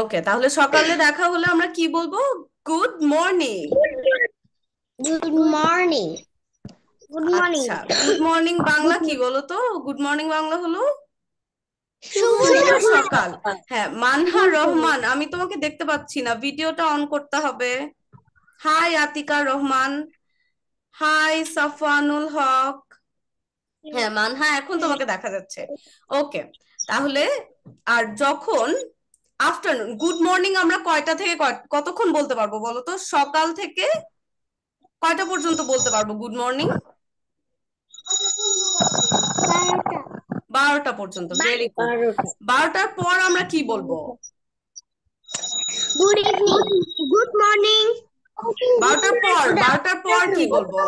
ওকে, তাহলে সকালে দেখা হলে আমরা কি বলবো? Good morning. Good morning. Good morning. আচ্ছা, গুড মর্নিং বাংলা কি বলো তো? গুড মর্নিং বাংলা হলো শুভ শুভ সকাল। সকাল। হ্যাঁ, মানহা রহমান, আমি তোমাকে দেখতে পাচ্ছি না, ভিডিওটা অন করতে হবে। হাই আতিকা রহমান, হাই সাফওয়ানুল হক। হ্যাঁ মানহা, এখন তোমাকে দেখা যাচ্ছে। ওকে, তাহলে আর যখন আফটারনুন, গুড মর্নিং আমরা কয়টা থেকে কতক্ষণ বলতে পারবো বলো তো? সকাল থেকে কয়টা পর্যন্ত বলতে পারবো গুড মর্নিং? 12টা। 12টা পর্যন্ত, ভেরি গুড। 12টা। 12টার পর আমরা কি বলবো? Good evening. Good morning. 12টার পর, গুড 12টার পর কি আফটারনুন। বলবো?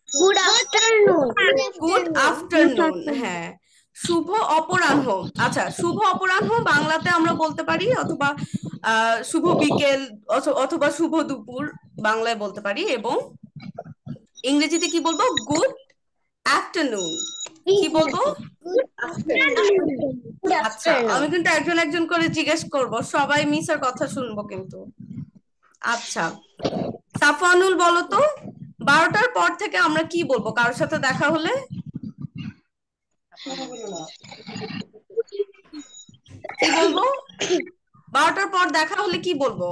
Good afternoon. Good afternoon. হ্যাঁ, শুভ অপরাহ্ন। আচ্ছা, শুভ অপরাহ্ন বাংলাতে আমরা বলতে পারি, অথবা শুভ বিকেল, অথবা শুভ দুপুর বাংলায় বলতে পারি। এবং ইংরেজিতে কি বলবো? Good afternoon. কি বলবো? Good afternoon. গুড আচ্ছা, আমি আফটারনুন। কিন্তু একজন একজন করে জিজ্ঞেস করব, সবাই মিসের কথা শুনবো কিন্তু। আচ্ছা, সাফওয়ানুল বলো তো, 12টার পর থেকে আমরা কি বলবো কারোর সাথে দেখা হলে? কি বলবো? 12টার পর দেখা হলে কি বলবো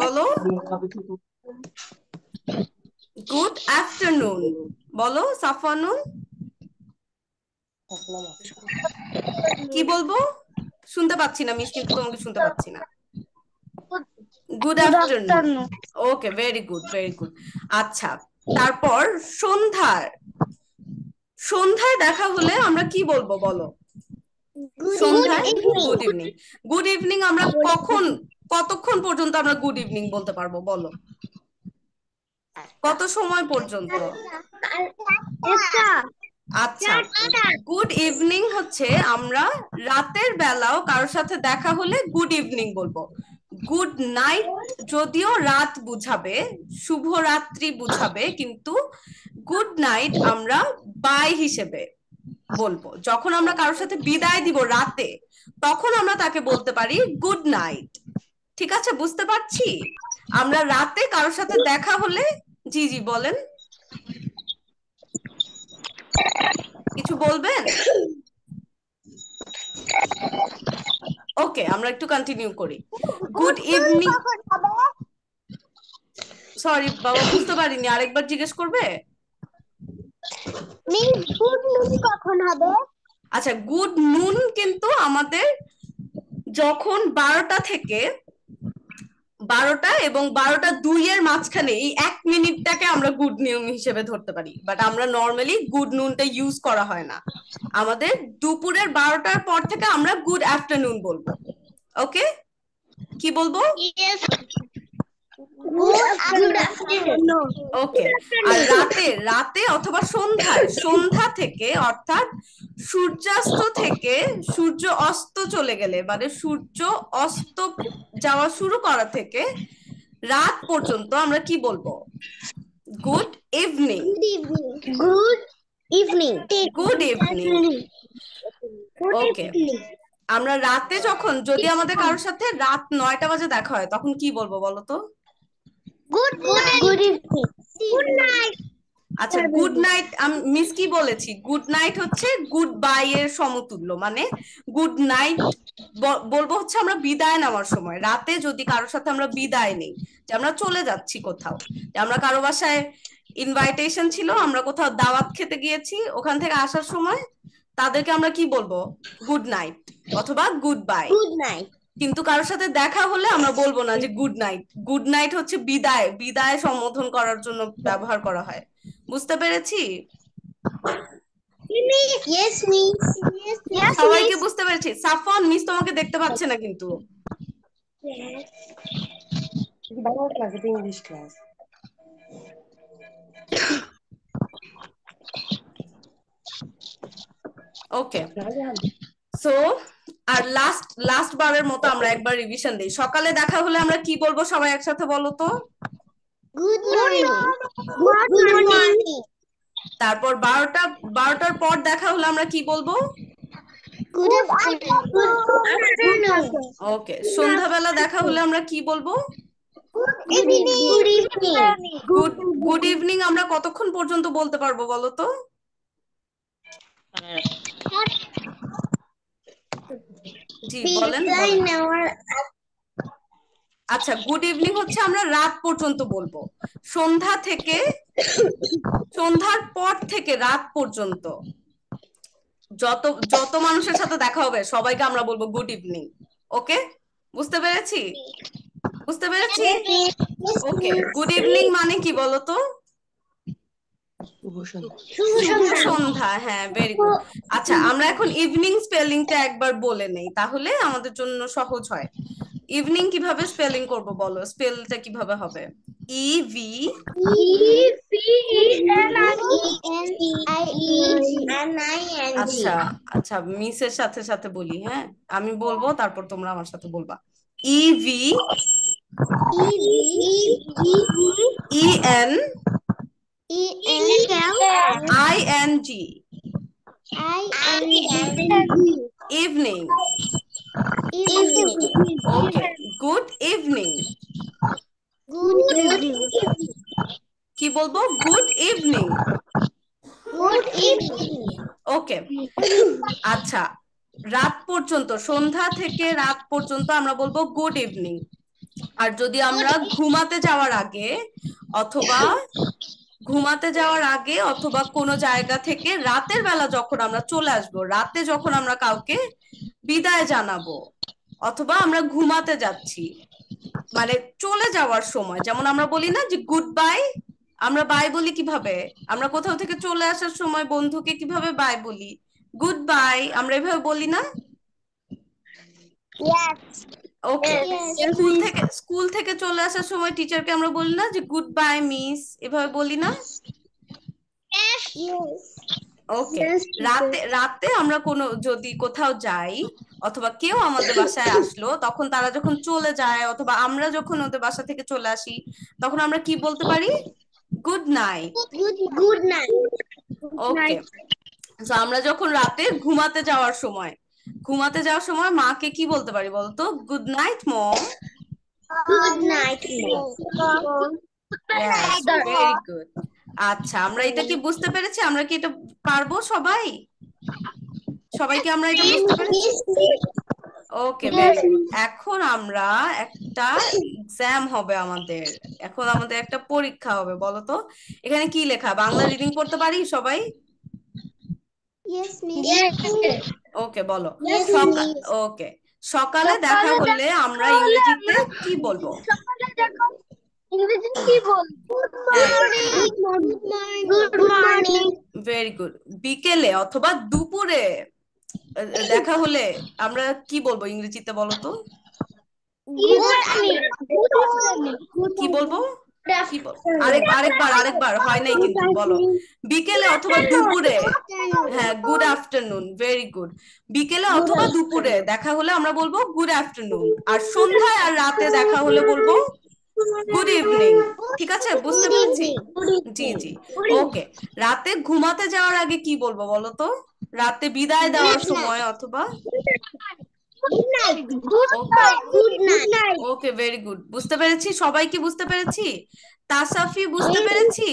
বলো? গুড আফটারনুন বলো সাফওয়ানুল। কি বলবো? শুনতে পাচ্ছি না মিস, কিন্তু তোমাকে শুনতে পাচ্ছি না। Good good afternoon. আফটারনুন। ওকে, ভেরি গুড, ভেরি গুড। আচ্ছা, তারপর সন্ধ্যার, সন্ধ্যায় দেখা হলে আমরা কি বলবো বলো? গুড সন্ধ্যায় evening. Good evening. Good evening আমরা কখন, কতক্ষণ পর্যন্ত আমরা গুড ইভিনিং বলতে পারবো বলো? কত সময় পর্যন্ত? একটা। আচ্ছা, গুড ইভিনিং হচ্ছে আমরা রাতের বেলাও কারোর সাথে দেখা হলে গুড ইভিনিং বলবো। গুড নাইট যদিও রাত বুঝাবে, শুভ রাত্রি বুঝাবে, কিন্তু গুড নাইট আমরা বাই হিসেবে বলবো। যখন আমরা কারোর সাথে বিদায় দিব রাতে, তখন আমরা তাকে বলতে পারি গুড নাইট। ঠিক আছে, বুঝতে পারছি। আমরা রাতে কারোর সাথে দেখা হলে, জি জি বলেন, কিছু বলবেন? ওকে, আমরা একটু কন্টিনিউ করি। গুড গুড নুন ইভিনিং। কখন হবে? সরি বাবা, বুঝতে পারিনি, আরেকবার জিজ্ঞেস করবে? মিস গুড নুন কখন হবে? আচ্ছা, গুড নুন কিন্তু আমাদের যখন 12টা থেকে, 12টা এবং 12টা 2 এর মাঝখানে এই 1 মিনিটটাকে আমরা গুড নুন হিসেবে ধরতে পারি, বাট আমরা নর্মালি গুড নুনটা ইউজ করা হয় না। আমাদের দুপুরের 12টার পর থেকে আমরা গুড আফটারনুন বলবো। ওকে, কি বলবো? ইয়েস। Good afternoon. ওকে। আর রাতে, রাতে অথবা সন্ধ্যায়, সন্ধ্যা থেকে অর্থাৎ সূর্যাস্ত থেকে সূর্য অস্ত চলে গেলে, মানে সূর্য অস্ত যাওয়া শুরু করা থেকে রাত পর্যন্ত আমরা কি বলবো? Good evening. Good evening. Good evening. Good evening. Good okay, evening. আমরা রাতে যখন, যদি আমাদের কারোর সাথে রাত 9টা বাজে দেখা হয়, তখন কি বলবো বলো তো? Good night. Good evening. Good night. আচ্ছা, গুড নাইট, আমি মিস কি বলেছি? গুড নাইট হচ্ছে গুড বাই এর সমতুল্য, মানে গুড নাইট বলবো হচ্ছে আমরা বিদায় নেওয়ার সময়, রাতে যদি কারোর সাথে আমরা বিদায় নেই, যে আমরা চলে যাচ্ছি কোথাও, যে আমরা কারো বাসায় ইনভাইটেশন ছিল, আমরা কোথাও দাওয়াত খেতে গিয়েছি, ওখান থেকে আসার সময় তাদেরকে আমরা কি বলবো? গুড নাইট অথবা গুড বাই। Good night. কিন্তু কারোর সাথে দেখা হলে আমরা বলবো না যে গুড নাইট। গুড নাইট হচ্ছে বিদায়, বিদায় সম্বোধন করার জন্য ব্যবহার করা হয়। বুঝতে পেরেছি? Yes miss. ইয়েস সবাইকে মিস। বুঝতে পেরেছি। সাফওয়ান, মিস তোমাকে দেখতে পাচ্ছে না কিন্তু। বাংলা ক্লাস, এটা ইংলিশ ক্লাস। ওকে, সো আর লাস্ট লাস্ট বারের মতো আমরা একবার রিভিশন দিই। সকালে দেখা হলে আমরা কি বলবো সবাই একসাথে বলো তো? Good morning. Good morning. তারপর 12টার পর দেখা হলে আমরা কি বলবো? Good afternoon. ওকে, সন্ধ্যাবেলা দেখা হলে আমরা কি বলবো? Good evening. গুড ইভিনিং আমরা কতক্ষণ পর্যন্ত বলতে পারবো বলো তো? জি বলেন। আচ্ছা, গুড ইভিনিং হচ্ছে আমরা রাত পর্যন্ত বলবো। সন্ধ্যার পর থেকে রাত পর্যন্ত যত যত মানুষের সাথে দেখা হবে সবাইকে আমরা বলবো গুড ইভিনিং। ওকে, বুঝতে পেরেছি? ওকে, গুড ইভিনিং মানে কি বলতো? শুভ সন্ধ্যা। হ্যাঁ, ভেরি গুড। আচ্ছা, আমরা এখন ইভিনিং স্পেলিংটা একবার বলে নেই, তাহলে আমাদের জন্য সহজ হয়। ইভিনিং কিভাবে স্পেলিং করব বলো, স্পেলটা কিভাবে হবে? আচ্ছা আচ্ছা, মিসের সাথে সাথে বলি। হ্যাঁ, আমি বলবো তারপর তোমরা আমার সাথে বলবা। EVEN ING evening. Okay, good evening. কি বলবো? Good evening. ওকে, আচ্ছা, রাত পর্যন্ত, সন্ধ্যা থেকে রাত পর্যন্ত আমরা বলবো গুড ইভিনিং। আর যদি আমরা ঘুমাতে যাওয়ার আগে অথবা কোনো জায়গা থেকে রাতের বেলা যখন আমরা চলে আসবো, রাতে যখন আমরা কাউকে বিদায় জানাবো অথবা আমরা ঘুমাতে যাচ্ছি, মানে চলে যাওয়ার সময়, যেমন আমরা বলি না যে গুড বাই, আমরা বাই বলি কিভাবে? আমরা কোথাও থেকে চলে আসার সময় বন্ধুকে কিভাবে বাই বলি? গুড বাই, আমরা এভাবে বলি না? ওকে, স্কুল থেকে চলে আসার সময় টিচারকে আমরা বলি না যে গুড বাই মিস, এভাবে বলি না? ওকে, রাতে আমরা যদি কোথাও যাই অথবা কেউ আমাদের বাসায় আসলো, তখন তারা যখন চলে যায় অথবা আমরা যখন ওদের বাসা থেকে চলে আসি, তখন আমরা কি বলতে পারি? Good night. ওকে, তো আমরা যখন রাতে ঘুমাতে যাওয়ার সময় মাকে কি বলতে পারি বলতো? Good night mom. Very good. আচ্ছা, আমরা এটা কি বুঝতে পেরেছি? আমরা কি এটা পারবো সবাইকে আমরা এটা বুঝতে পেরেছি? ওকে, এখন আমরা একটা এক্সাম হবে আমাদের, এখন আমাদের একটা পরীক্ষা হবে। বলো তো এখানে কি লেখা? বাংলা রিডিং পড়তে পারি সবাই? ওকে, বলো। ওকে, সকালে দেখা হলে আমরা ইংরেজিতে কি বলবো? Very good. বিকেলে অথবা দুপুরে দেখা হলে আমরা কি বলবো ইংরেজিতে বলো তো? কি বলবো? আরেকবার হয় নাই কিন্তু, বলো। বিকেলে অথবা দুপুরে। হ্যাঁ, গুড আফটারনুন। Very good. বিকেলে অথবা দুপুরে দেখা হলে আমরা বলবো গুড আফটারনুন, আর সন্ধ্যায় আর রাতে দেখা হলে বলবো গুড ইভিনিং। ঠিক আছে, বুঝতে পেরেছি? জি জি। ওকে, রাতে ঘুমাতে যাওয়ার আগে কি বলবো বলো তো? রাতে বিদায় দেওয়ার সময় অথবা ওকে, ভেরি গুড। বুঝতে পেরেছি, সবাই কি বুঝতে পেরেছি? তাসাফি বুঝতে পেরেছি?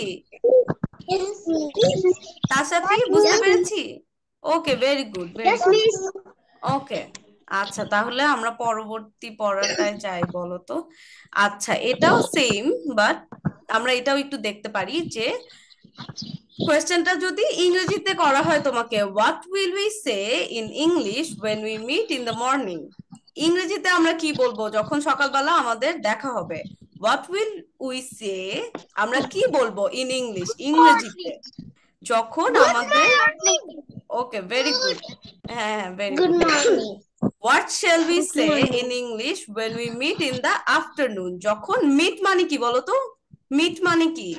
ওকে, ভেরি গুড। ওকে, আচ্ছা, তাহলে আমরা পরবর্তী পড়াটায় যাই। বলো তো, আচ্ছা, এটাও সেম, বাট আমরা এটাও একটু দেখতে পারি যে কোয়েশ্চেনটা যদি ইংরেজিতে করা হয় তোমাকে, what will we say in English when we meet in the morning? ইংরেজিতে আমরা কি বলবো যখন সকালবেলা আমাদের দেখা হবে? হোয়াট উইল উই সে, আমরা কি বলবো ইন ইংলিশ, ইংরেজিতে যখন আমাদের? Okay, very good. হ্যাঁ, very good. What shall we say in English when we meet in the afternoon? যখন মিট মানে কি বলতো? মিট মানে কি?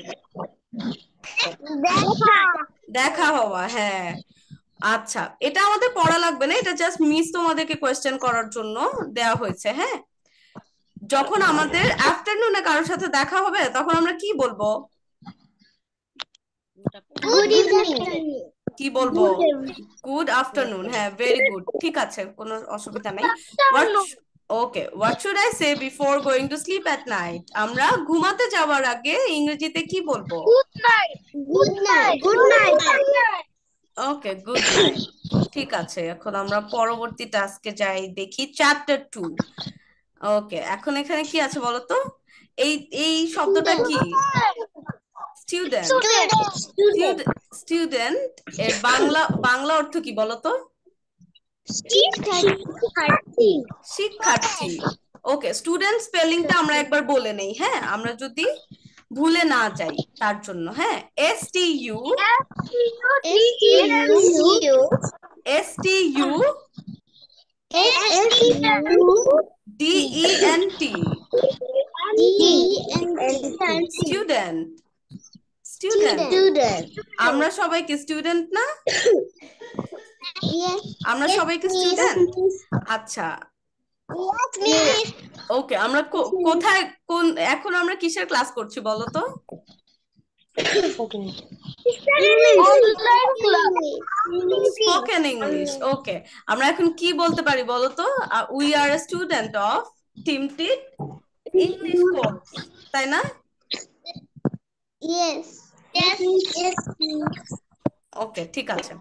দেখা হওয়া। হ্যাঁ, আচ্ছা, এটা আমাদের পড়া লাগবে না, এটা জাস্ট মিস তোমাদেরকে কোয়েশ্চেন করার জন্য দেওয়া হয়েছে। হ্যাঁ, যখন আমাদের আফটারনুনে কারোর সাথে দেখা হবে তখন আমরা কি বলবো? Good evening. কি বলবো? Good afternoon. হ্যাঁ, ভেরি গুড, ঠিক আছে, কোনো অসুবিধা নেই। Okay, what should I say before going to sleep at night? আমরা ঘুমাতে যাওয়ার আগে ইংরেজিতে কি বলবো? Good night. Good night. Good night. ওকে, গুড নাইট, ঠিক আছে। এখন আমরা পরবর্তী টাস্কে যাই, দেখি চ্যাপ্টার 2। ওকে, এখন এখানে কি আছে বলো তো? এই এই শব্দটা কি? স্টুডেন্ট। Student. স্টুডেন্ট এর বাংলা বাংলা অর্থ কি বলো তো? শিক্ষার্থী। শিক্ষার্থী। ওকে, স্টুডেন্ট স্পেলিংটা আমরা একবার বলে নেই, হ্যাঁ, আমরা যদি ভুলে না যাই তার জন্য। হ্যাঁ, STU DENT, স্টুডেন্ট। স্টুডেন্ট, আমরা সবাই কি স্টুডেন্ট না? আমরা সবাই কি স্টুডেন্ট? আচ্ছা, ওকে, আমরা কোথায় কোন এখন আমরা কিসের ক্লাস করছি বলো তো? Spoken English. ওকে, আমরা এখন কি বলতে পারি বলো তো? We are a student of টিমটিট ইংলিশ কোর্স, তাই না? ওকে, ঠিক আছে।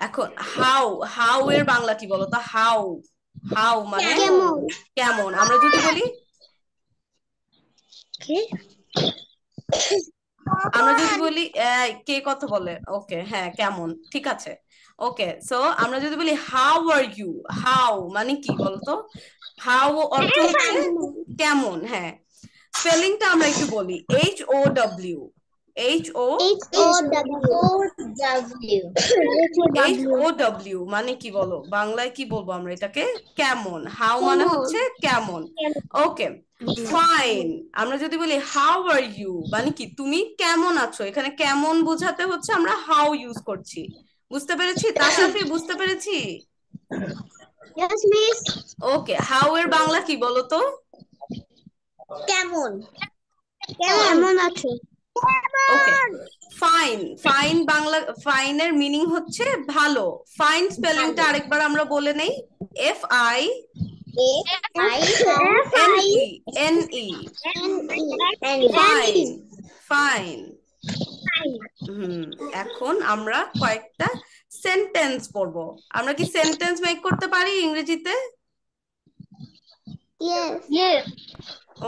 এখন হাউ, হাউ এর বাংলা কি বলো তো? হাউ, হাউ মানে কেমন। আমরা যদি বলি, আমরা যদি বলি কে কথা বলে, ওকে, হ্যাঁ, কেমন, ঠিক আছে। ওকে, সো আমরা যদি বলি হাউ আর ইউ, হাউ মানে কি বলতো? হাউ অর্থ হচ্ছে কেমন। হ্যাঁ, স্পেলিংটা আমরা একটু বলি, HOW, HOW মানে কি বলো বাংলায়? কি বলবো আমরা এটাকে? কেমন। হাউ মানে হচ্ছে কেমন। ওকে, ফাইন। আমরা যদি বলি হাউ আর ইউ মানে কি তুমি কেমন আছো, এখানে কেমন বোঝাতে হচ্ছে আমরা হাউ ইউজ করছি। বুঝতে পেরেছি তাসাফি? বুঝতে পেরেছি? ওকে, হাউ এর বাংলা কি বলো তো? কেমন আছো? ওকে, ফাইন, ফাইন বাংলা, ফাইনের মিনিং হচ্ছে ভালো। ফাইন স্পেলিংটা আরেকবার আমরা বলে নেই, FINE, ফাইন, ফাইন। এখন আমরা কয়েকটা সেন্টেন্স পড়বো। আমরা কি সেন্টেন্স মেক করতে পারি ইংরেজিতে?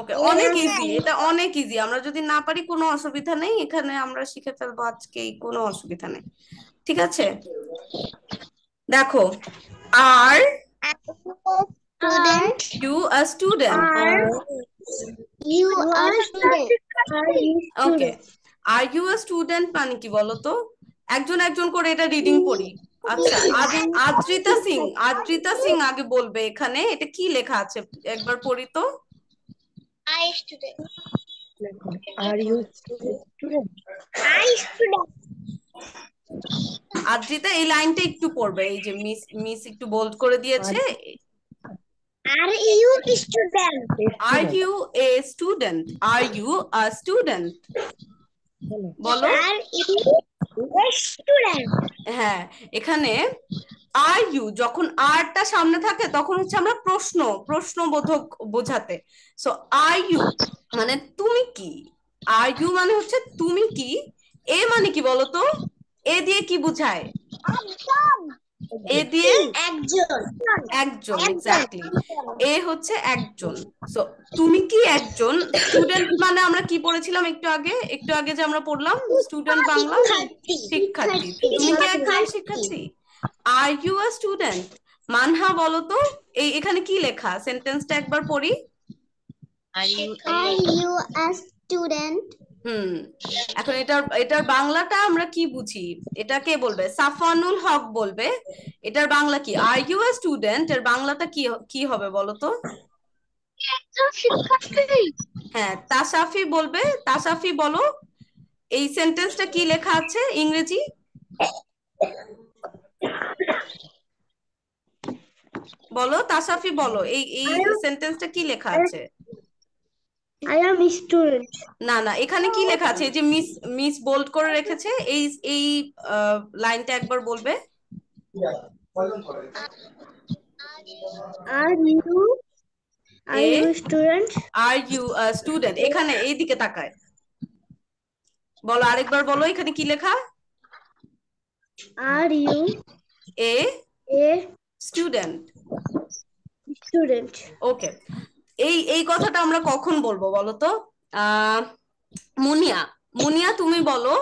ওকে, অনেক ইজি, এটা অনেক ইজি। আমরা যদি না পারি কোনো অসুবিধা নেই, এখানে আমরা শিখে ফেলবো আজকেই, কোনো অসুবিধা নেই, ঠিক আছে। দেখো, are you a student? Okay, are you a student মানে কি বলতো? একজন একজন করে এটা রিডিং পড়ি। আচ্ছা, আদ্রিতা সিং, আদ্রিতা সিং আগে বলবে এখানে এটা কি লেখা আছে, একবার পড়ি তো। Are you student? আদ্রিতা এই লাইনটা একটু পড়বে, এই যে মিস মিস একটু বোল্ড করে দিয়েছে। Are you a student? Are you a student? Are you a student? বলো। Are you a student? হ্যাঁ, এখানে আর ইউ যখন আরটা সামনে থাকে তখন হচ্ছে আমরা প্রশ্নবোধক বোঝাতে। সো আর ইউ মানে তুমি কি, আর ইউ মানে হচ্ছে তুমি কি। এ মানে কি বলতো? এ দিয়ে কি বোঝায়? এ দিয়ে একজন, এক্স্যাক্টলি, এ হচ্ছে একজন। সো তুমি কি একজন স্টুডেন্ট মানে আমরা কি পড়েছিলাম একটু আগে যে আমরা পড়লাম স্টুডেন্ট বাংলা শিক্ষার্থী। তুমি কি একজন শিক্ষার্থী? Are you a student? Manha বলো তো, এখানে কি লেখা, সেন্টেন্সটা একবার পড়ি। Are you a student? এখন এটার বাংলাটা আমরা কি বুঝি, এটা কে বলবে? সাফানুল হক বলবে। এটার বাংলা কি? আর ইউ আ স্টুডেন্ট এর বাংলাটা কি হবে বলো তো? হ্যাঁ, তাসাফি বলবে। তাসাফি বলো, এই সেন্টেন্সটা কি লেখা আছে ইংরেজি? বলো তাসাফি, বলো এই সেন্টেন্সটা কি লেখা আছে? I am a student. না না, এখানে কি লেখা আছে? এই যে মিস মিস বোল্ড করে রেখেছে, এই এই লাইনটা একবার বলবে। Are you a a student? Are you student, এখানে এইদিকে তাকায় বলো, আরেকবার বলো, এখানে কি লেখা? Are you a a student. student? ওকে, এই এই কথাটা আমরা কখন বলবো বলো তো? মুনিয়া, মুনিয়া তুমি বলো,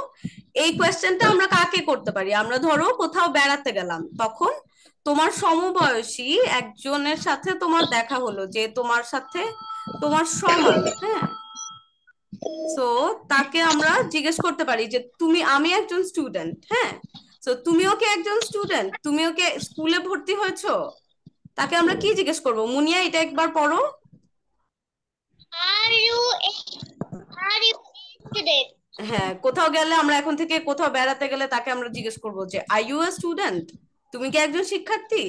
এই কোয়েশ্চেনটা আমরা কাকে করতে পারি? আমরা ধরো কোথাও বেড়াতে গেলাম, তখন তোমার সমবয়সী একজনের সাথে তোমার দেখা হলো, যে তোমার সাথে তোমার সমান, হ্যাঁ, সো তাকে আমরা জিজ্ঞেস করতে পারি যে তুমি, আমি একজন স্টুডেন্ট, হ্যাঁ, সো তুমিও কি একজন স্টুডেন্ট? তুমিও কি স্কুলে ভর্তি হয়েছো? তাকে আমরা কি জিজ্ঞেস করবো? মুনিয়া, এটা একবার পড়ো। Are you a student? হ্যাঁ, কোথাও গেলে আমরা এখন থেকে কোথাও বেড়াতে গেলে তাকে আমরা জিজ্ঞেস করবো যে আর ইউ আ স্টুডেন্ট? তুমি কি একজন শিক্ষার্থী,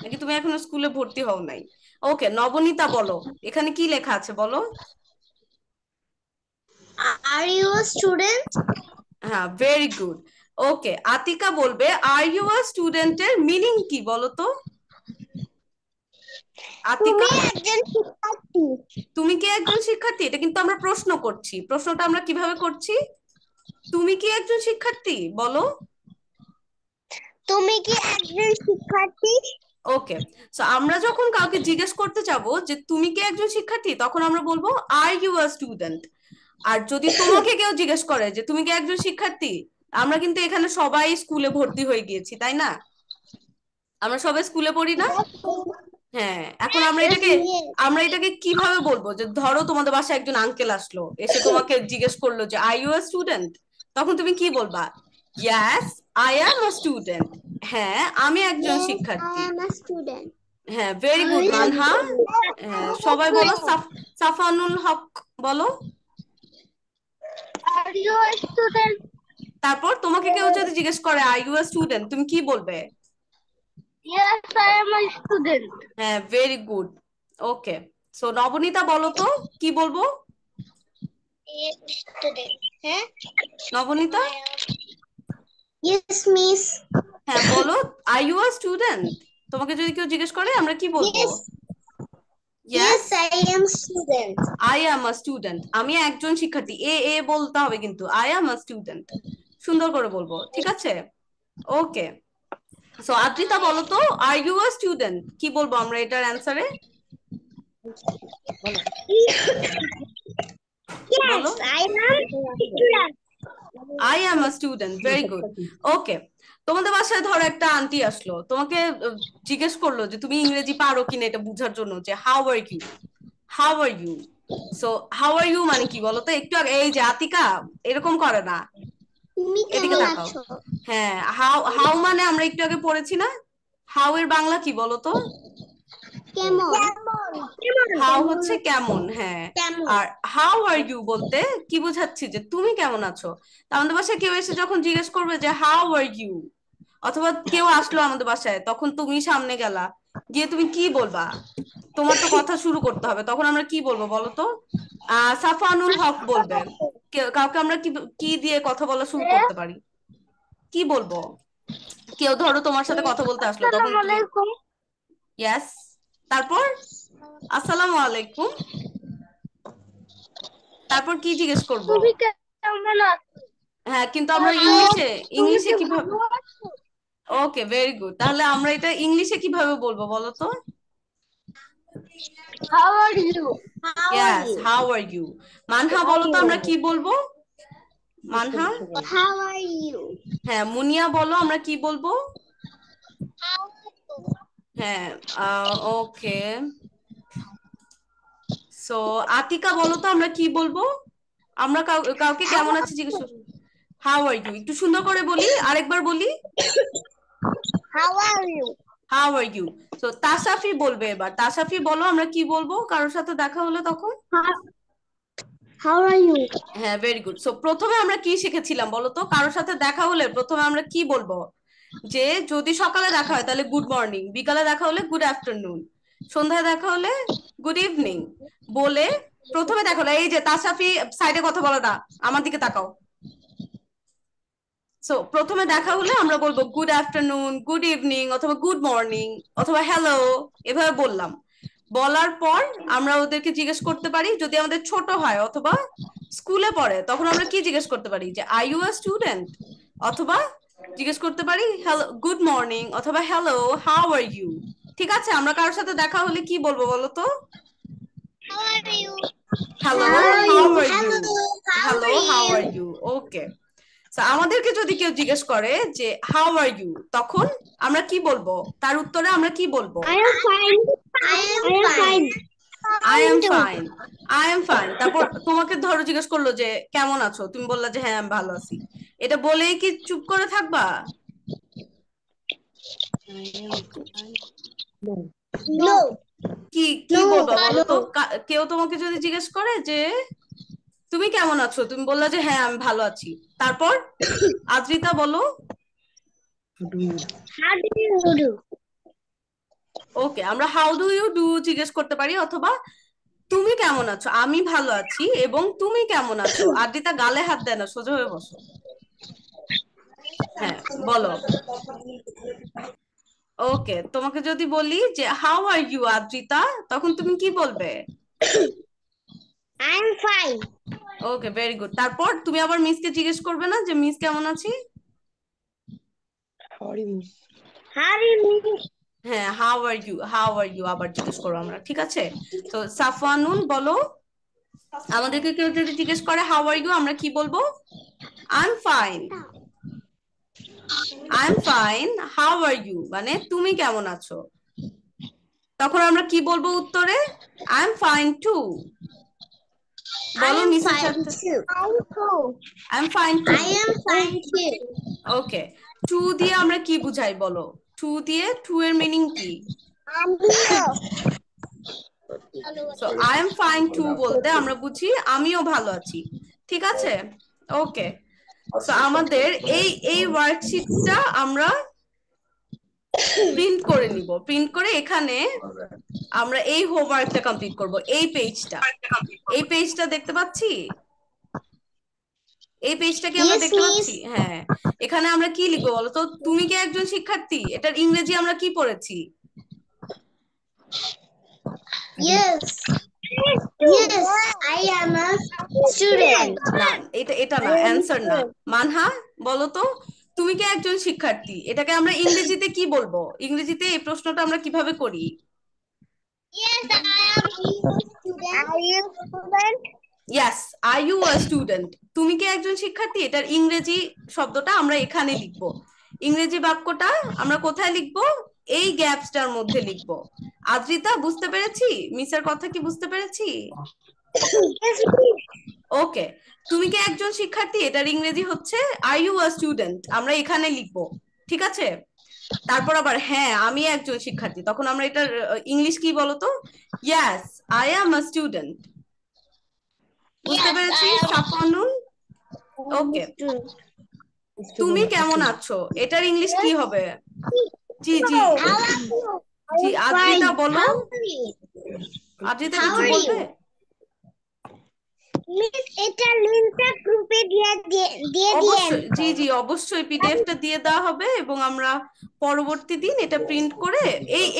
নাকি তুমি এখনো স্কুলে ভর্তি হও নাই? ওকে, নবনীতা বলো, এখানে কি লেখা আছে বলো। Are you a student? হ্যাঁ, ভেরি গুড। ওকে, আতিকা বলবে আর ইউ আ স্টুডেন্টের মিনিং কি বলো তো। আতিকা, একজন শিক্ষার্থী। তুমি কি একজন শিক্ষার্থী? এটা কিন্তু আমরা প্রশ্ন করছি, প্রশ্নটা আমরা কিভাবে করছি? তুমি কি একজন শিক্ষার্থী বলো। তুমি কি একজন শিক্ষার্থী? ওকে, সো আমরা যখন কাউকে জিজ্ঞেস করতে যাবো যে তুমি কি একজন শিক্ষার্থী, তখন আমরা বলবো আর ইউ আ স্টুডেন্ট। আর যদি তোমাকে কেউ জিজ্ঞেস করে যে তুমি কি একজন শিক্ষার্থী, আমরা কিন্তু এখানে সবাই স্কুলে ভর্তি হয়ে গিয়েছি, তাই না? আমরা সবাই স্কুলে পড়ি না? হ্যাঁ, এখন আমরা এটাকে কিভাবে বলবো? যে ধরো তোমাদের বাসায় একজন আঙ্কেল আসলো, এসে তোমাকে জিজ্ঞেস করলো যে আর ইউ আ স্টুডেন্ট, তখন তুমি কি বলবা? Yes, I am a student. হ্যাঁ, আমি একজন শিক্ষার্থী। I am a student. হ্যাঁ, ভেরি গুড মানহা। হ্যাঁ, সবাই বলো। সাফানুল হক বলো। Are you a student? তারপর তোমাকে কেউ যদি জিজ্ঞেস করে আর ইউ আ স্টুডেন্ট, তুমি কি বলবে? Yes, I am a student. হ্যাঁ, ভেরি গুড। ওকে, সো নবনীতা বলো তো, কি বলবো? A student. হ্যাঁ? Nabanita, Yes, miss. হ্যাঁ বলো, আর ইউ আ স্টুডেন্ট। তোমাকে যদি কেউ জিজ্ঞেস করে আমরা কি বলবো? Yes. Yes, I am student. I am a student, আমি একজন শিক্ষার্থী। এ এ বলতে হবে কিন্তু, আই অ্যাম আ স্টুডেন্ট, সুন্দর করে বলবো, ঠিক আছে? ওকে, সো আদ্রিতা বলো তো, আর ইউ আ স্টুডেন্ট, কি বলবো আমরা এটার অ্যান্সারে? বলো। Yes, I am student. I am a student, very good. Okay, তোমাদের বাসায় ধরো একটা আন্টি আসলো, তোমাকে জিজ্ঞেস করলো যে তুমি ইংরেজি পারো কিনা এটা বুঝার জন্য, যে how are you, how are you. So how are you মানে কি বলো তো? একটু আগে এই যে আতিকা এরকম করে না, তুমি এদিকে কেমন তাকাও। আছো? হ্যাঁ, হাউ হাউ মানে আমরা একটু আগে পড়েছি না, হাউ এর বাংলা কি বলো তো? কেমন? হাউ হচ্ছে কেমন, হ্যাঁ। কেমন? আর হাউ আর ইউ বলতে কি বোঝাচ্ছি? যে তুমি কেমন আছো। তা আমাদের বাসায় কেউ এসে যখন জিজ্ঞেস করবে যে হাউ আর ইউ, অথবা কেউ আসলো আমাদের বাসায়, তখন তুমি সামনে গেলা, গিয়ে তুমি কি বলবা? তোমার তো কথা শুরু করতে হবে, তখন আমরা কি বলবো বলো তো? সাফানুল হক বলবে, কাউকে আমরা কি কি দিয়ে কথা বলা শুরু করতে পারি? কি বলবো? কেউ ধরো তোমার সাথে কথা বলতে আসলো, তখন তুমি ইয়েস, তারপর আসসালামু আলাইকুম, তারপর কি জিজ্ঞেস করবো? তুমি কেমন আছো? হ্যাঁ, কিন্তু আমরা ইংলিশে কিভাবে? ওকে, ভেরি গুড। তাহলে আমরা এটা ইংলিশে কিভাবে বলবো বলো তো? How are you? Yes, how are you. Manha বলো তো আমরা কি বলবো? মানহা। How are you? হ্যাঁ, মুনিয়া বলো আমরা কি বলবো? How are you? হ্যাঁ, ওকে, সো আতিকা বলো তো আমরা কি বলবো? আমরা কাউকে কেমন আছে জিজ্ঞেস করবো, হাউ আর ইউ। একটু সুন্দর করে বলি, আরেকবার বলি, How are you? How are you. তো তাসাফি বলবে এবার। তাসাফি বলো আমরা কি বলবো কারোর সাথে দেখা হলে তখন? How are you? হ্যাঁ, ভেরি গুড। সো প্রথমে আমরা কি শিখেছিলাম বলো তো? কারোর সাথে দেখা হলে প্রথমে আমরা কি বলবো? যে যদি সকালে দেখা হয় তাহলে গুড মর্নিং, বিকালে দেখা হলে গুড আফটারনুন, সন্ধ্যায় দেখা হলে গুড ইভিনিং বলে প্রথমে দেখো না, এই যে তাসাফি সাইডে কথা বলো না, আমার দিকে তাকাও। সো প্রথমে দেখা হলে আমরা বলবো গুড আফটারনুন, গুড ইভিনিং, অথবা গুড মর্নিং, অথবা হ্যালো, এভাবে বললাম। বলার পর আমরা ওদেরকে জিজ্ঞেস করতে পারি, যদি আমাদের ছোট হয় অথবা স্কুলে পড়ে, তখন আমরা কি জিজ্ঞেস করতে পারি, যে আর ইউ আ স্টুডেন্ট, অথবা জিজ্ঞেস করতে পারি হ্যালো, গুড মর্নিং, অথবা হ্যালো, হাউ আর ইউ। ঠিক আছে, আমরা কারোর সাথে দেখা হলে কি বলবো বলো তো? How are you? Hello, How are how you? Are you. Hello, how are you. Okay, আমাদেরকে যদি কেউ জিজ্ঞেস করে যে হাউ আর ইউ, তখন আমরা কি বলবো? তার উত্তরে আমরা কি বলবো? I am fine. I am fine. I am fine, I am fine. তারপর তোমাকে ধরো জিজ্ঞেস করলো যে কেমন আছো, তুমি বললা যে হ্যাঁ আমি ভালো আছি। এটা বলেই কি চুপ করে থাকবা? No. No. কি কি No, বলবা বলো তো? no. কেউ তোমাকে যদি জিজ্ঞেস করে যে তুমি কেমন আছো, তুমি বললা যে হ্যাঁ আমি ভালো আছি। তারপর আদ্রিতা বলো। How do you? How do you do? ওকে, আমরা হাউ ডু ইউ ডু জিজ্ঞেস করতে পারি, অথবা তুমি কেমন আছো, আমি ভালো আছি, এবং তুমি কেমন আছো। আদ্রিতা গালে হাত দেয় না, সোজা হয়ে বসো। হ্যাঁ, বলো। ওকে, তোমাকে যদি বলি যে হাউ আর ইউ আদ্রিতা, তখন তুমি কি বলবে? I am fine. Okay, very good. তারপর তুমি আবার মিসকে জিজ্ঞেস করবে না যে মিস কেমন আছি? How are you? How are you? হ্যাঁ, how are you, how are you আবার জিজ্ঞেস করবো আমরা। ঠিক আছে, তো সাফওয়ানুন বলো। আমাদেরকে কেউ যদি জিজ্ঞেস করে হাউ আর ইউ, আমরা কি বলবো? I am fine, I am fine, how are you, মানে তুমি কেমন আছো। তখন আমরা কি বলবো উত্তরে? I am fine too. I বলো am মিসের fine সাথে। too. I am fine too. I am fine too. Okay, too দিয়ে আমরা কি বুঝাই বলো? টু দিয়ে, টু এর মিনিং কি? So I am fine too বলতে আমরা বুঝি আমিও ভালো আছি। ঠিক আছে, ওকে। সো আমাদের এই ওয়ার্কশিটটা আমরা প্রিন্ট করে নিব। প্রিন্ট করে এখানে আমরা এই হোমওয়ার্কটা কমপ্লিট করব। এই পেজটা দেখতে পাচ্ছি? এই পেজটা কি আমরা Yes, দেখতে miss. পাচ্ছি? হ্যাঁ, এখানে আমরা কি লিখবো বলো তো? তুমি কি একজন শিক্ষার্থী, এটার ইংরেজি আমরা কি পড়েছি? Yes. Yes, I am a student. না, এটা না, অ্যানসার না। মানহা বলো তো, তুমি কি একজন শিক্ষার্থী, এটাকে আমরা ইংরেজিতে কি বলবো? ইংরেজিতে এই প্রশ্নটা আমরা কিভাবে করি? Yes, I am a student. Are you a student? Yes, are you a student. তুমি কি একজন শিক্ষার্থী, এটার ইংরেজি শব্দটা আমরা এখানে লিখবো। ইংরেজি বাক্যটা আমরা কোথায় লিখবো? এই গ্যাপসটার মধ্যে লিখবো। আদ্রিতা, বুঝতে পেরেছি? মিসের কথা কি বুঝতে পেরেছি? Yes, miss. ওকে, তুমি কি একজন শিক্ষার্থী, এটার ইংরেজি হচ্ছে আর ইউ আ স্টুডেন্ট, আমরা এখানে লিখবো। ঠিক আছে, তারপর আবার হ্যাঁ আমি একজন শিক্ষার্থী, তখন আমরা এটার ইংলিশ কি বলতো? Yes, I am a student. বুঝতে Yes, পেরেছি I am a সাফওয়ানুন? Okay, student. তুমি কেমন আছো, এটার ইংলিশ কি হবে? জি জি How are you? জি, আদ্রিতা বলো। How are you? Adrita How কিছু are বলবে? you? মিস এটা লিংকটা গ্রুপে দিয়ে দিয়েন অবশ্যই, জি জি, অবশ্যই পিডিএফটা দিয়ে দেওয়া হবে, এবং আমরা পরবর্তী দিন এটা প্রিন্ট করে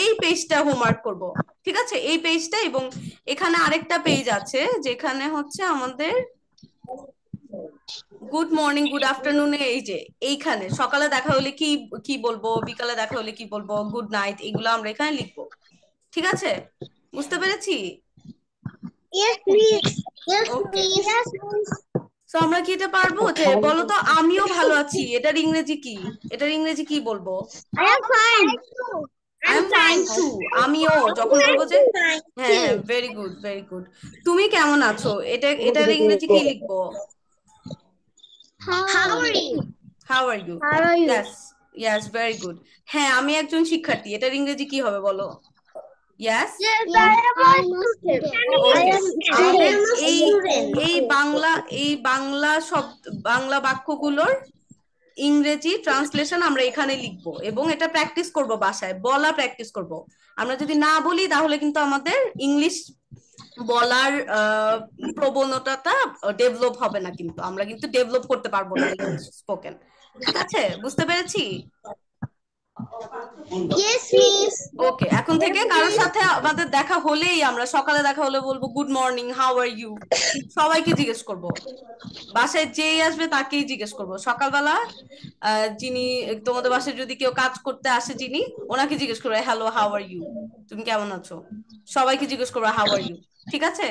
এই পেজটা হোমওয়ার্ক করব। ঠিক আছে, এই পেজটা, এবং এখানে আরেকটা পেজ আছে যেখানে হচ্ছে আমাদের গুড মর্নিং, গুড আফটারনুনে, এই যে এইখানে সকালে দেখা হলে কি কি বলবো, বিকালে দেখা হলে কি বলবো, গুড নাইট, এগুলো আমরা এখানে লিখবো। ঠিক আছে, বুঝতে পেরেছি? Yes, miss. Yes, ওকে, miss. Yes, miss. তো আমরা কি এটা পারবো যে বলো তো আমিও ভালো আছি, এটার ইংরেজি কি? এটার ইংরেজি কি বলবো? I am fine. I am fine too. আমিও যখন বলবো যে হ্যাঁ হ্যাঁ, ভেরি গুড ভেরি গুড। তুমি কেমন আছো, এটার ইংরেজি কি লিখবো? How are you? How are you. How are you? Yes yes, very good. হ্যাঁ আমি একজন শিক্ষার্থী, এটার ইংরেজি কি হবে বলো? Yes. Yes, I am a student. I okay, am আমাদের a এই student. এই বাংলা শব্দ, বাংলা বাক্যগুলোর ইংরেজি ট্রান্সলেশন আমরা এখানে লিখবো, এবং এটা প্র্যাকটিস করব, বাসায় বলা প্র্যাকটিস করব। আমরা যদি না বলি তাহলে কিন্তু আমাদের ইংলিশ বলার প্রবণতাটা ডেভেলপ হবে না, কিন্তু আমরা কিন্তু ডেভেলপ করতে পারবো না ইংলিশ স্পোকেন। ঠিক আছে, বুঝতে পেরেছি? Yes, miss. ওকে, এখন থেকে কারোর সাথে আমাদের দেখা হলেই আমরা সকালে দেখা হলে বলবো good morning, how are you, সবাইকে জিজ্ঞেস করব। বাসায় যেই আসবে তাকেই জিজ্ঞেস করব। সকালবেলা যিনি তোমাদের বাসায় যদি কেউ কাজ করতে আসে, যিনি, ওনাকে জিজ্ঞেস করবে হ্যালো হাউ আর ইউ, তুমি কেমন আছো। সবাইকে জিজ্ঞেস করবে হাউ আর ইউ। ঠিক আছে?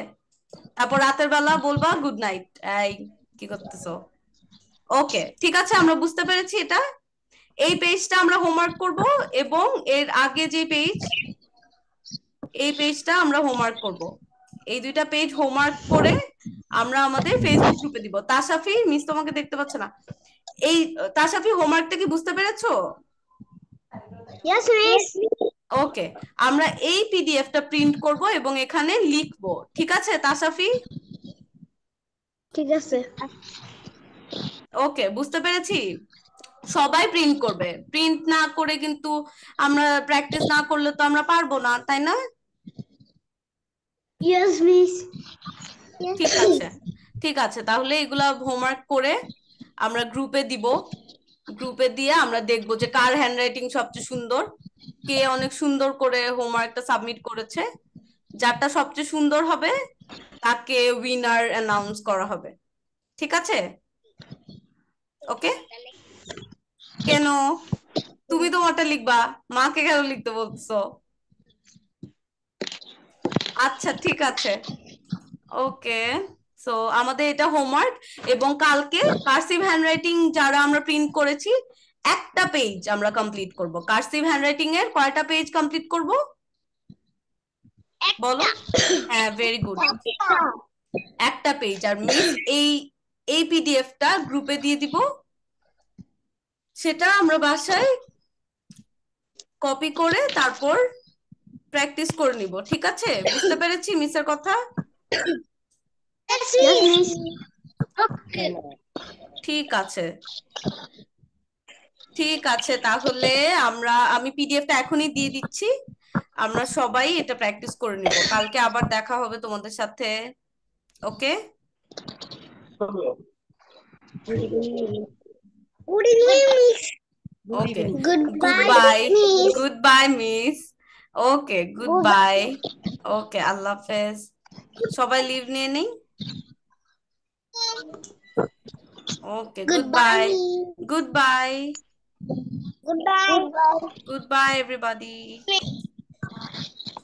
তারপর রাতের বেলা বলবা গুড নাইট, এই কি করতেছো। ওকে, ঠিক আছে, আমরা বুঝতে পেরেছি এটা। এই পেজটা আমরা হোমওয়ার্ক করব, এবং এর আগে যে পেজ, এই পেজটা আমরা হোমওয়ার্ক করব। এই দুইটা পেজ হোমওয়ার্ক করে আমরা আমাদের ফেসবুক গ্রুপে দিব। তাসাফি, মিস তোমাকে দেখতে পাচ্ছে না। এই তাসাফি, হোমওয়ার্কটা কি বুঝতে পেরেছো? Yes, miss. ওকে, আমরা এই পিডিএফটা প্রিন্ট করব এবং এখানে লিখবো। ঠিক আছে তাসাফি? ঠিক আছে। ওকে, বুঝতে পেরেছি। সবাই প্রিন্ট করবে, প্রিন্ট না করে কিন্তু আমরা প্র্যাকটিস না করলে তো আমরা পারবো না, তাই না? Yes, miss. ঠিক আছে, ঠিক আছে, তাহলে এগুলা হোমওয়ার্ক করে আমরা গ্রুপে দিব। গ্রুপে দিয়ে আমরা দেখবো যে কার হ্যান্ডরাইটিং সবচেয়ে সুন্দর, কে অনেক সুন্দর করে হোমওয়ার্কটা সাবমিট করেছে। যারটা সবচেয়ে সুন্দর হবে তাকে উইনার অ্যানাউন্স করা হবে। ঠিক আছে? ওকে, কেন তুমি তোমারটা লিখবা, মাকে কেন লিখতে বলছো? আচ্ছা ঠিক আছে, ওকে। সো আমাদের এটা হোমওয়ার্ক, এবং কালকে কার্সিভ হ্যান্ডরাইটিং যারা আমরা প্রিন্ট করেছি একটা পেজ আমরা কমপ্লিট করব। কার্সিভ হ্যান্ডরাইটিং এর কয়টা পেজ কমপ্লিট করব বলো? হ্যাঁ, ভেরি গুড, একটা পেজ। আর মিস এই পিডিএফটা গ্রুপে দিয়ে দিব, সেটা আমরা বাসায় কপি করে তারপর প্র্যাকটিস করে নিব। ঠিক আছে, বুঝতে পেরেছি মিসের কথা? Yes, miss. Okay. ঠিক আছে, ঠিক আছে, তাহলে আমি পিডিএফটা এখনই দিয়ে দিচ্ছি। আমরা সবাই এটা প্র্যাকটিস করে নিব, কালকে আবার দেখা হবে তোমাদের সাথে। Okay, Good evening, miss. Okay, Goodbye, goodbye, miss. Goodbye miss. Okay, goodbye. Okay, আল্লাহ হাফেজ। সবাই লিভ নিয়ে নেই। Okay, Goodbye, goodbye, miss. Goodbye, Goodbye. Goodbye everybody.